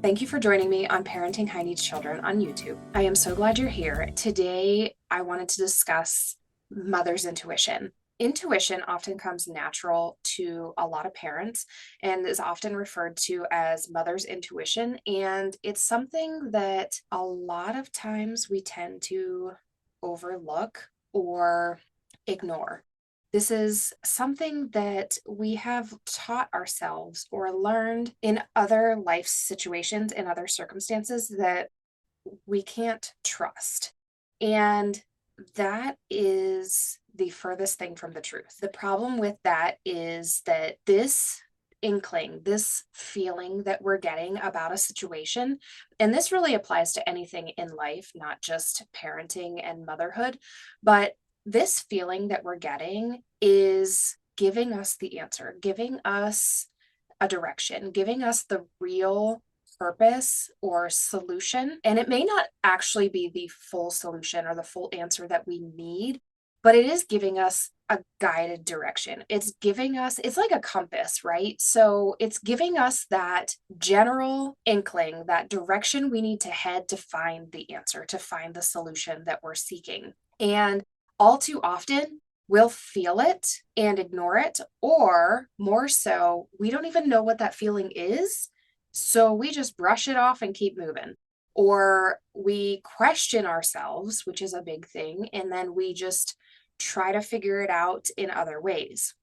Thank you for joining me on Parenting High Needs Children on YouTube. I am so glad you're here. Today, I wanted to discuss mother's intuition. Intuition often comes natural to a lot of parents and is often referred to as mother's intuition. And it's something that a lot of times we tend to overlook or ignore. This is something that we have taught ourselves or learned in other life situations and other circumstances that we can't trust. And that is the furthest thing from the truth. The problem with that is that this inkling, this feeling that we're getting about a situation, and this really applies to anything in life, not just parenting and motherhood, but this feeling that we're getting is giving us the answer, giving us a direction, giving us the real purpose or solution. And it may not actually be the full solution or the full answer that we need, but it is giving us a guided direction. It's giving us, it's like a compass, right? So it's giving us that general inkling, that direction we need to head to find the answer, to find the solution that we're seeking. And all too often, we'll feel it and ignore it, or more so, we don't even know what that feeling is. So we just brush it off and keep moving. Or we question ourselves, which is a big thing, and then we just try to figure it out in other ways.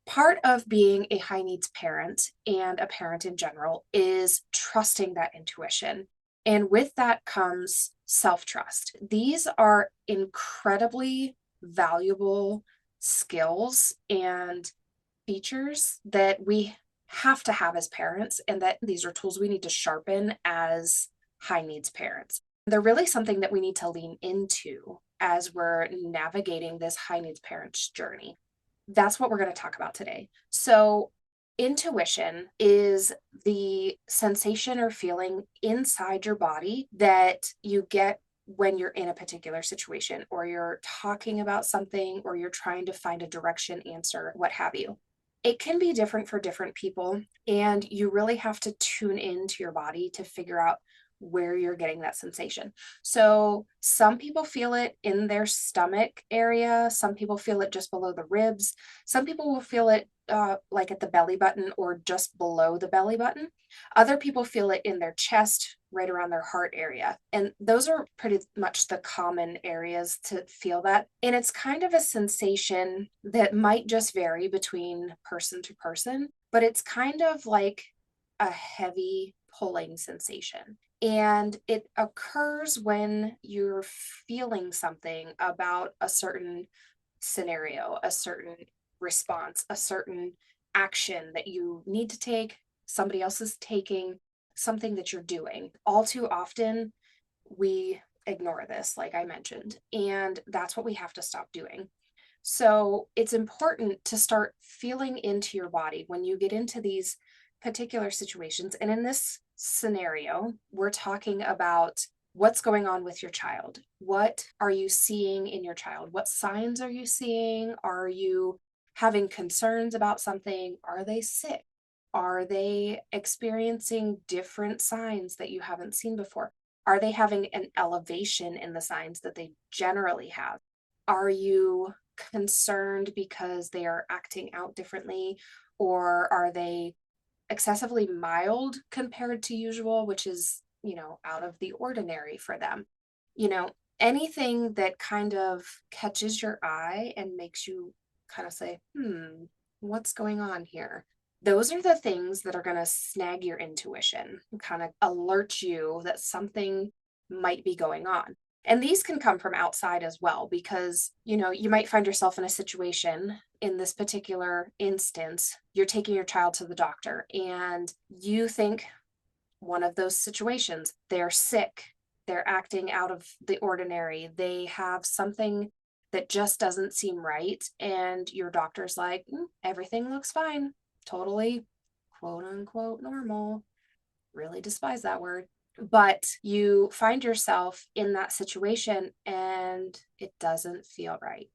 Part of being a high needs parent and a parent in general is trusting that intuition. And with that comes self trust. These are incredibly valuable skills and features that we have to have as parents, and that these are tools we need to sharpen as high needs parents. They're really something that we need to lean into as we're navigating this high needs parents journey. That's what we're going to talk about today. So, intuition is the sensation or feeling inside your body that you get when you're in a particular situation, or you're talking about something, or you're trying to find a direction, answer, what have you. It can be different for different people, and you really have to tune into your body to figure out where you're getting that sensation. So some people feel it in their stomach area, some people feel it just below the ribs, some people will feel it like at the belly button or just below the belly button. Other people feel it in their chest, right around their heart area. And those are pretty much the common areas to feel that. And it's kind of a sensation that might just vary between person to person, but it's kind of like a heavy pulling sensation. And it occurs when you're feeling something about a certain scenario, a certain response, a certain action that you need to take, somebody else is taking, something that you're doing. All too often, we ignore this, like I mentioned, and that's what we have to stop doing. So it's important to start feeling into your body when you get into these particular situations. And in this scenario, we're talking about what's going on with your child. What are you seeing in your child? What signs are you seeing? Are you having concerns about something? Are they sick? Are they experiencing different signs that you haven't seen before? Are they having an elevation in the signs that they generally have? Are you concerned because they are acting out differently, or are they excessively mild compared to usual, which is, out of the ordinary for them? You know, anything that kind of catches your eye and makes you kind of say, what's going on here? Those are the things that are going to snag your intuition, kind of alert you that something might be going on. And these can come from outside as well, because, you might find yourself in a situation. In this particular instance, you're taking your child to the doctor and you think one of those situations, they're sick, they're acting out of the ordinary, they have something that just doesn't seem right. And your doctor's like, everything looks fine, totally quote unquote normal. Really despise that word. But you find yourself in that situation and it doesn't feel right.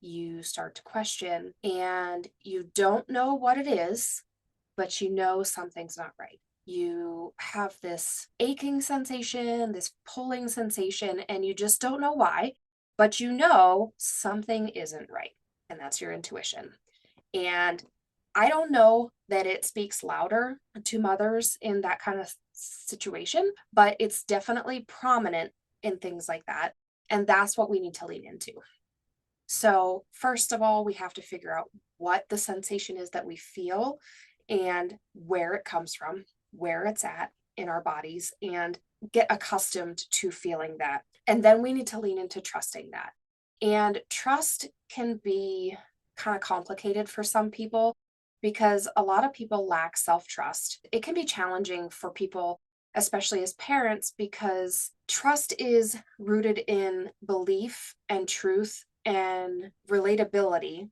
You start to question and you don't know what it is, but you know something's not right. You have this aching sensation, this pulling sensation, and you just don't know why, but you know something isn't right. And that's your intuition. And I don't know that it speaks louder to mothers in that kind of situation, but it's definitely prominent in things like that. And that's what we need to lean into. So, first of all, we have to figure out what the sensation is that we feel and where it comes from, where it's at in our bodies, and get accustomed to feeling that. And then we need to lean into trusting that. And trust can be kind of complicated for some people because a lot of people lack self trust. It can be challenging for people, especially as parents, because trust is rooted in belief and truth and relatability.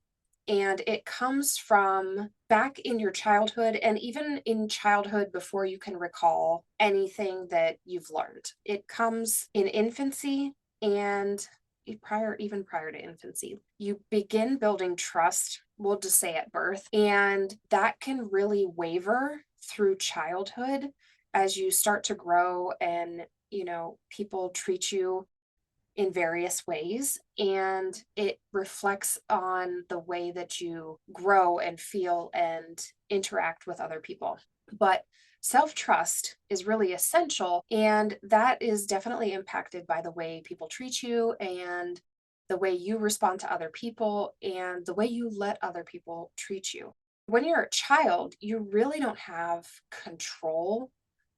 And it comes from back in your childhood and even in childhood before you can recall anything that you've learned. It comes in infancy and even prior to infancy. You begin building trust, we'll just say at birth, and that can really waver through childhood as you start to grow and people treat you in various ways, and it reflects on the way that you grow and feel and interact with other people. But self trust is really essential, and that is definitely impacted by the way people treat you and the way you respond to other people and the way you let other people treat you. When you're a child, you really don't have control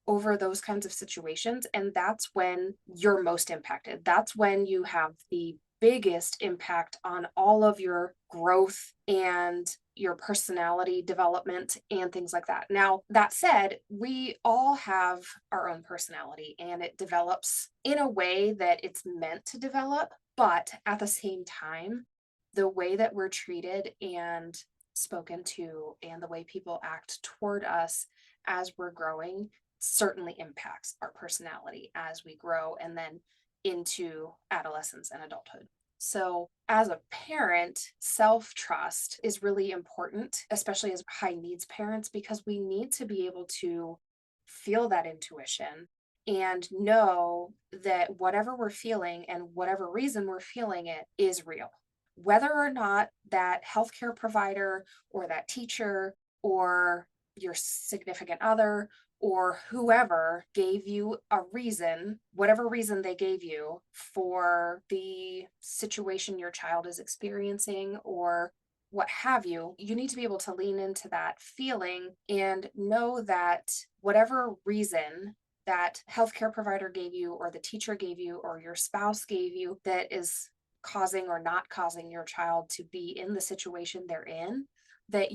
over those kinds of situations. And that's when you're most impacted. That's when you have the biggest impact on all of your growth and your personality development and things like that. Now, that said, we all have our own personality and it develops in a way that it's meant to develop. But at the same time, the way that we're treated and spoken to and the way people act toward us as we're growing certainly impacts our personality as we grow and then into adolescence and adulthood. So, as a parent, self trust is really important, especially as high needs parents, because we need to be able to feel that intuition and know that whatever we're feeling and whatever reason we're feeling it is real. Whether or not that healthcare provider or that teacher or your significant other or whoever gave you a reason, whatever reason they gave you for the situation your child is experiencing or what have you, you need to be able to lean into that feeling and know that whatever reason that healthcare provider gave you or the teacher gave you or your spouse gave you that is causing or not causing your child to be in the situation they're in, that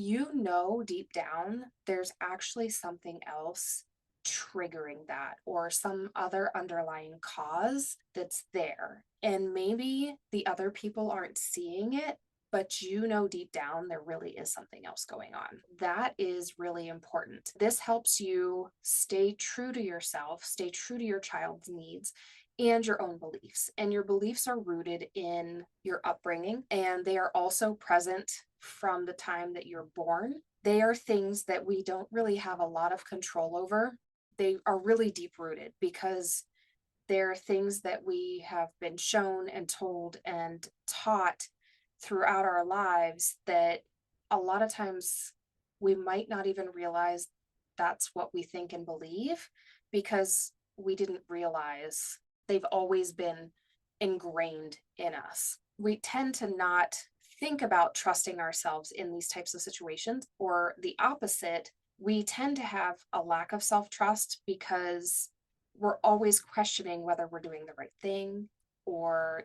deep down there's actually something else triggering that or some other underlying cause that's there. And maybe the other people aren't seeing it, but deep down there really is something else going on. That is really important. This helps you stay true to yourself, stay true to your child's needs and your own beliefs. And your beliefs are rooted in your upbringing, and they are also present from the time that you're born. They are things that we don't really have a lot of control over. They are really deep rooted because they're things that we have been shown and told and taught throughout our lives that a lot of times we might not even realize that's what we think and believe because we didn't realize they've always been ingrained in us. We tend to not think about trusting ourselves in these types of situations, or the opposite, we tend to have a lack of self trust because we're always questioning whether we're doing the right thing, or,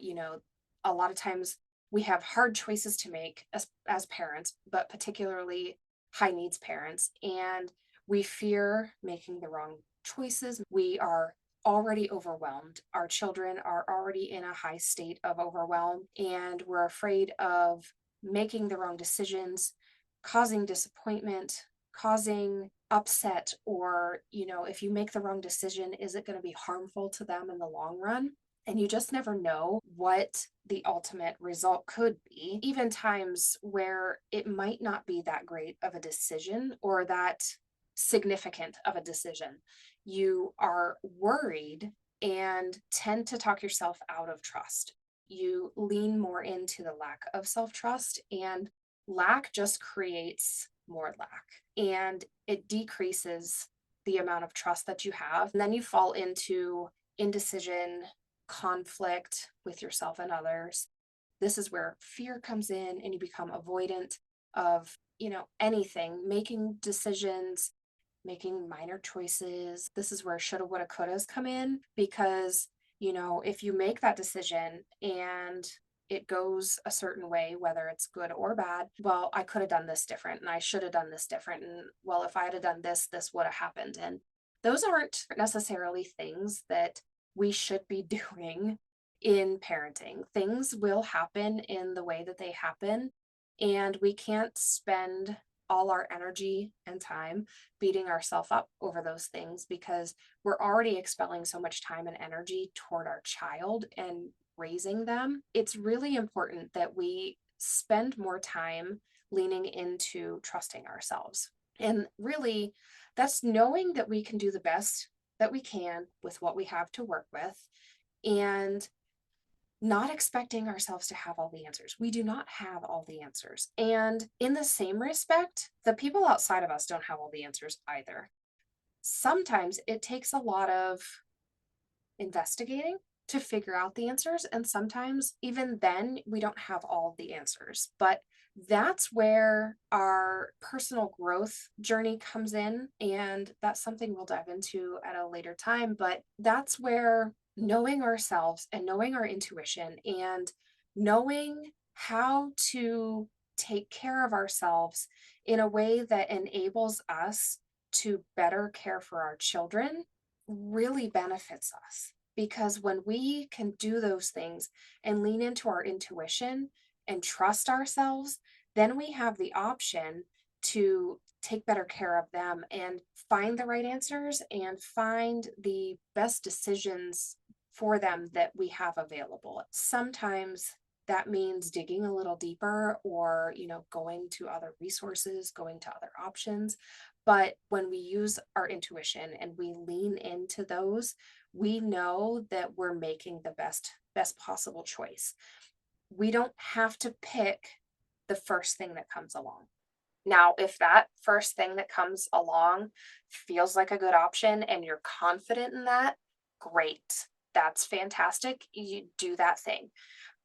a lot of times we have hard choices to make as parents, but particularly high needs parents, and we fear making the wrong choices. We are already overwhelmed. Our children are already in a high state of overwhelm, and we're afraid of making the wrong decisions, causing disappointment, causing upset, or, if you make the wrong decision, is it going to be harmful to them in the long run? And you just never know what the ultimate result could be, even times where it might not be that great of a decision or that significant of a decision. You are worried and tend to talk yourself out of trust. You lean more into the lack of self trust, and lack just creates more lack and it decreases the amount of trust that you have. And then you fall into indecision, conflict with yourself and others. This is where fear comes in and you become avoidant of, anything, making decisions, making minor choices. This is where shoulda, woulda, couldas come in because, if you make that decision and it goes a certain way, whether it's good or bad, well, I could have done this different and I should have done this different. And well, if I had done this, this would have happened. And those aren't necessarily things that we should be doing in parenting. Things will happen in the way that they happen. And we can't spend all our energy and time beating ourselves up over those things because we're already expelling so much time and energy toward our child and raising them. It's really important that we spend more time leaning into trusting ourselves. And really, that's knowing that we can do the best that we can with what we have to work with and not expecting ourselves to have all the answers. We do not have all the answers. And in the same respect, the people outside of us don't have all the answers either. Sometimes it takes a lot of investigating to figure out the answers. And sometimes, even then, we don't have all the answers. But that's where our personal growth journey comes in. And that's something we'll dive into at a later time. But that's where knowing ourselves and knowing our intuition and knowing how to take care of ourselves in a way that enables us to better care for our children really benefits us. Because when we can do those things and lean into our intuition and trust ourselves, then we have the option to take better care of them and find the right answers and find the best decisions for them that we have available. Sometimes that means digging a little deeper or, going to other resources, going to other options. But when we use our intuition and we lean into those, we know that we're making the best possible choice. We don't have to pick the first thing that comes along. Now, if that first thing that comes along feels like a good option and you're confident in that, great. That's fantastic. You do that thing.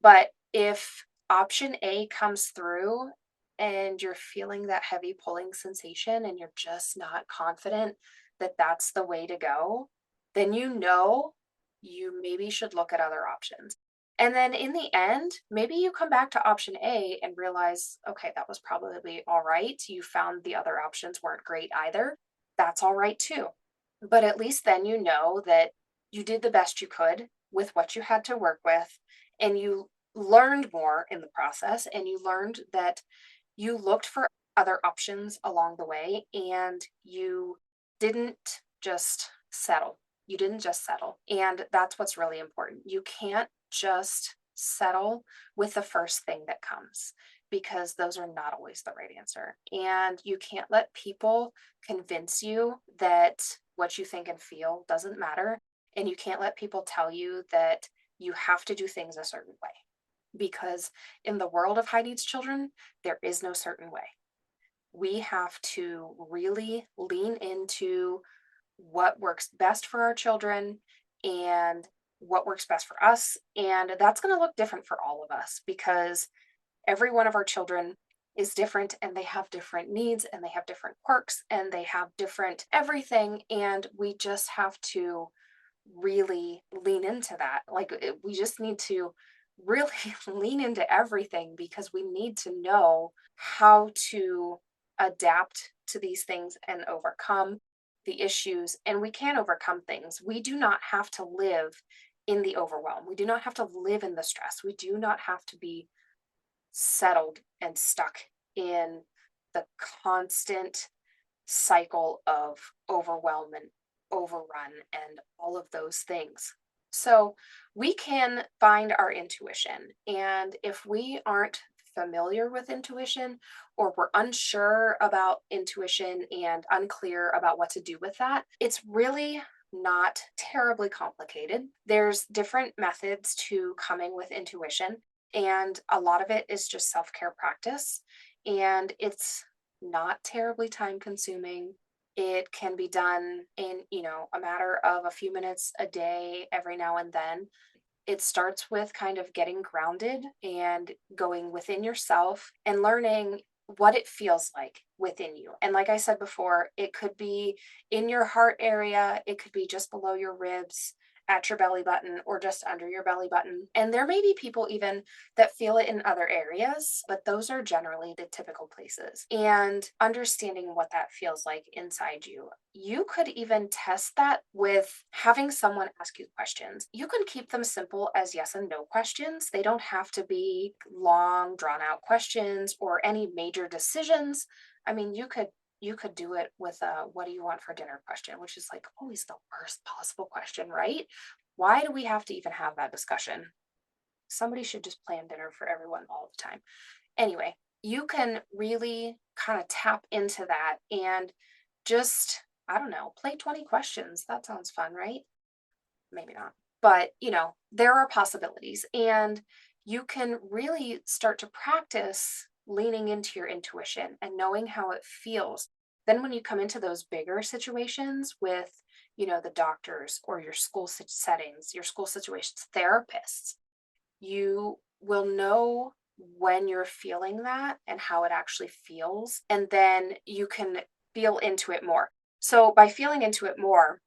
But if option A comes through and you're feeling that heavy pulling sensation and you're just not confident that that's the way to go, then you maybe should look at other options. And then in the end, maybe you come back to option A and realize, okay, that was probably all right. You found the other options weren't great either. That's all right too. But at least then you know that you did the best you could with what you had to work with and you learned more in the process and you learned that you looked for other options along the way and you didn't just settle. You didn't just settle. And that's what's really important. You can't just settle with the first thing that comes because those are not always the right answer. And you can't let people convince you that what you think and feel doesn't matter. And you can't let people tell you that you have to do things a certain way because in the world of high needs children, there is no certain way. We have to really lean into what works best for our children and what works best for us. And that's going to look different for all of us because every one of our children is different and they have different needs and they have different quirks and they have different everything. And we just have to really lean into that. We just need to really lean into everything because we need to know how to adapt to these things and overcome the issues. And we can overcome things. We do not have to live in the overwhelm. We do not have to live in the stress. We do not have to be settled and stuck in the constant cycle of overwhelm and overrun and all of those things. So we can find our intuition. And if we aren't familiar with intuition or we're unsure about intuition and unclear about what to do with that, it's really not terribly complicated. There's different methods to coming with intuition, and a lot of it is just self care practice. And it's not terribly time consuming. It can be done in, a matter of a few minutes a day every now and then. It starts with kind of getting grounded and going within yourself and learning what it feels like within you. And like I said before, it could be in your heart area, it could be just below your ribs, at your belly button, or just under your belly button. And there may be people even that feel it in other areas, but those are generally the typical places. And understanding what that feels like inside you. You could even test that with having someone ask you questions. You can keep them simple as yes and no questions. They don't have to be long, drawn out questions or any major decisions. I mean, you could do it with a what do you want for dinner question, which is like always the worst possible question, right? Why do we have to even have that discussion? Somebody should just plan dinner for everyone all the time. Anyway, you can really kind of tap into that and just, I don't know, play 20 questions. That sounds fun, right? Maybe not. But, there are possibilities. And you can really start to practice leaning into your intuition and knowing how it feels. Then, when you come into those bigger situations with, the doctors or your school settings, your school situations, therapists, you will know when you're feeling that and how it actually feels. And then you can feel into it more. So, by feeling into it more,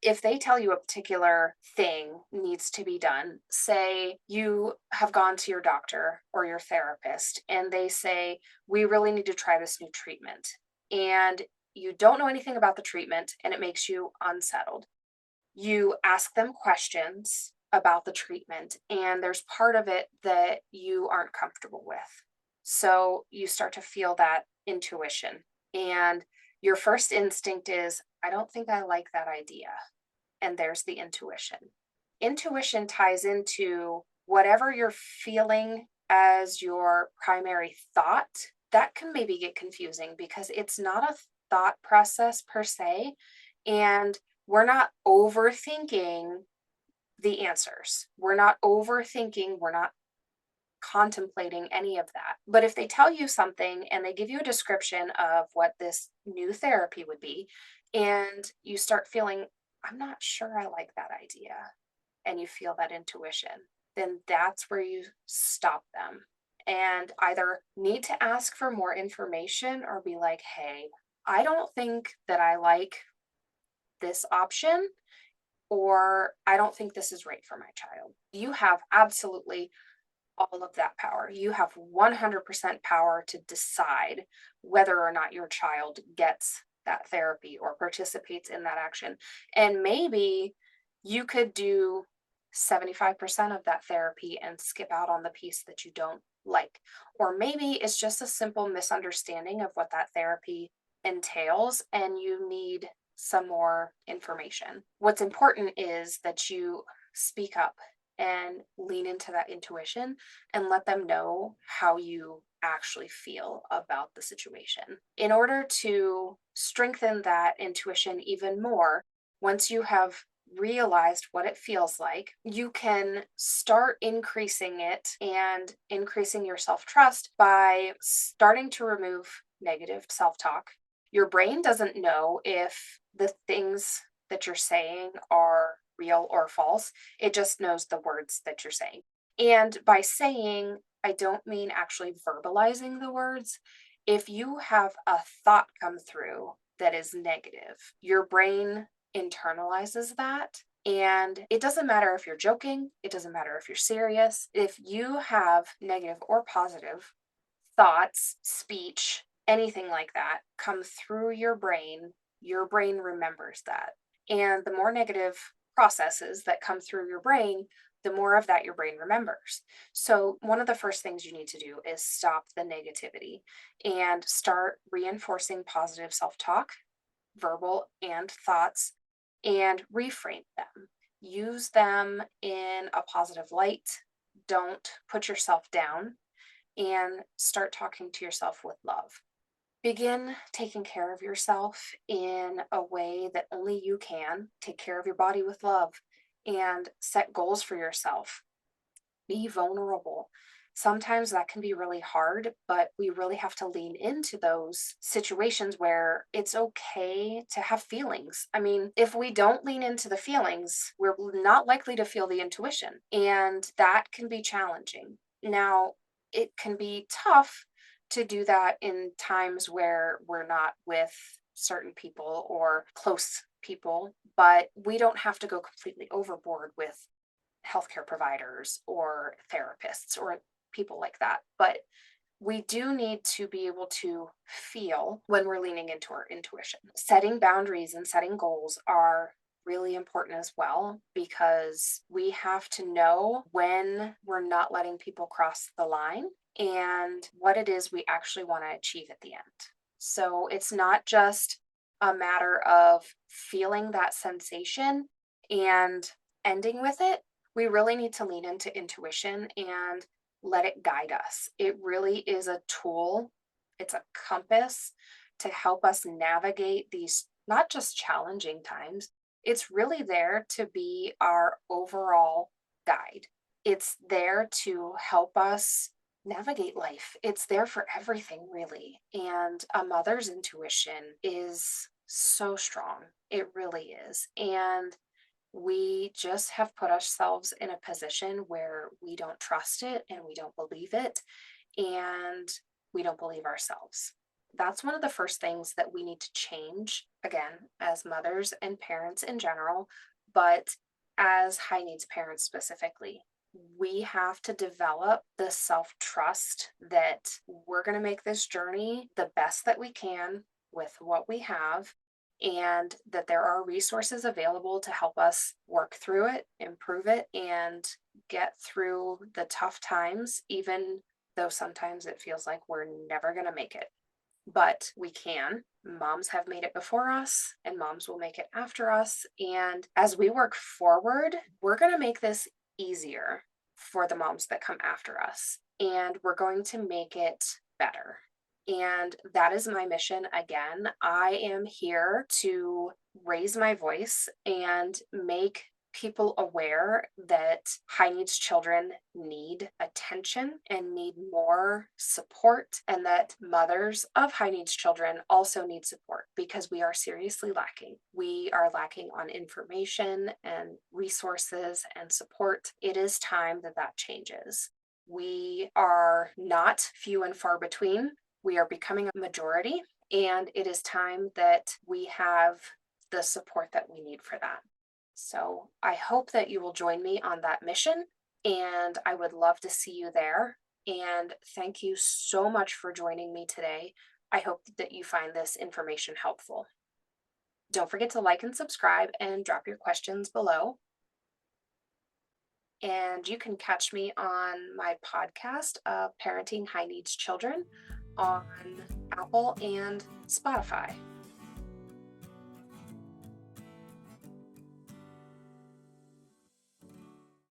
if they tell you a particular thing needs to be done, say you have gone to your doctor or your therapist and they say, we really need to try this new treatment, and you don't know anything about the treatment and it makes you unsettled, you ask them questions about the treatment, and there's part of it that you aren't comfortable with. So you start to feel that intuition. And your first instinct is, I don't think I like that idea. And there's the intuition. Intuition ties into whatever you're feeling as your primary thought. That can maybe get confusing because it's not a thought process per se. And we're not overthinking the answers. We're not overthinking, we're not contemplating any of that. But if they tell you something and they give you a description of what this new therapy would be, and you start feeling, I'm not sure I like that idea, and you feel that intuition, then that's where you stop them and either need to ask for more information or be like, hey, I don't think that I like this option, or I don't think this is right for my child. You have absolutely all of that power. You have 100% power to decide whether or not your child gets that therapy or participates in that action. And maybe you could do 75% of that therapy and skip out on the piece that you don't like. Or maybe it's just a simple misunderstanding of what that therapy entails and you need some more information. What's important is that you speak up and lean into that intuition and let them know how you actually feel about the situation. In order to strengthen that intuition even more, once you have realized what it feels like, you can start increasing it and increasing your self trust by starting to remove negative self talk. Your brain doesn't know if the things that you're saying are real or false. It just knows the words that you're saying. And by saying, I don't mean actually verbalizing the words. If you have a thought come through that is negative, your brain internalizes that. And it doesn't matter if you're joking, it doesn't matter if you're serious. If you have negative or positive thoughts, speech, anything like that come through your brain remembers that. And the more negative processes that come through your brain, the more of that your brain remembers. So, one of the first things you need to do is stop the negativity and start reinforcing positive self talk, verbal and thoughts, and reframe them. Use them in a positive light. Don't put yourself down and start talking to yourself with love. Begin taking care of yourself in a way that only you can. Take care of your body with love and set goals for yourself. Be vulnerable. Sometimes that can be really hard, but we really have to lean into those situations where it's okay to have feelings. I mean, if we don't lean into the feelings, we're not likely to feel the intuition, and that can be challenging. Now, it can be tough to do that in times where we're not with certain people or close people, but we don't have to go completely overboard with healthcare providers or therapists or people like that. But we do need to be able to feel when we're leaning into our intuition. Setting boundaries and setting goals are really important as well because we have to know when we're not letting people cross the line and what it is we actually want to achieve at the end. So it's not just a matter of feeling that sensation and ending with it. We really need to lean into intuition and let it guide us. It really is a tool, it's a compass to help us navigate these not just challenging times, it's really there to be our overall guide. It's there to help us navigate life. It's there for everything, really. And a mother's intuition is so strong. It really is. And we just have put ourselves in a position where we don't trust it and we don't believe it and we don't believe ourselves. That's one of the first things that we need to change, again, as mothers and parents in general, but as high needs parents specifically. We have to develop the self trust that we're going to make this journey the best that we can with what we have, and that there are resources available to help us work through it, improve it, and get through the tough times, even though sometimes it feels like we're never going to make it. But we can. Moms have made it before us, and moms will make it after us. And as we work forward, we're going to make this easier for the moms that come after us, and we're going to make it better. And that is my mission. Again, I am here to raise my voice and make people aware that high needs children need attention and need more support, and that mothers of high needs children also need support because we are seriously lacking. We are lacking on information and resources and support. It is time that that changes. We are not few and far between. We are becoming a majority, and it is time that we have the support that we need for that. So I hope that you will join me on that mission, and I would love to see you there. And thank you so much for joining me today. I hope that you find this information helpful. Don't forget to like and subscribe and drop your questions below. And you can catch me on my podcast, Parenting High Needs Children, on Apple and Spotify.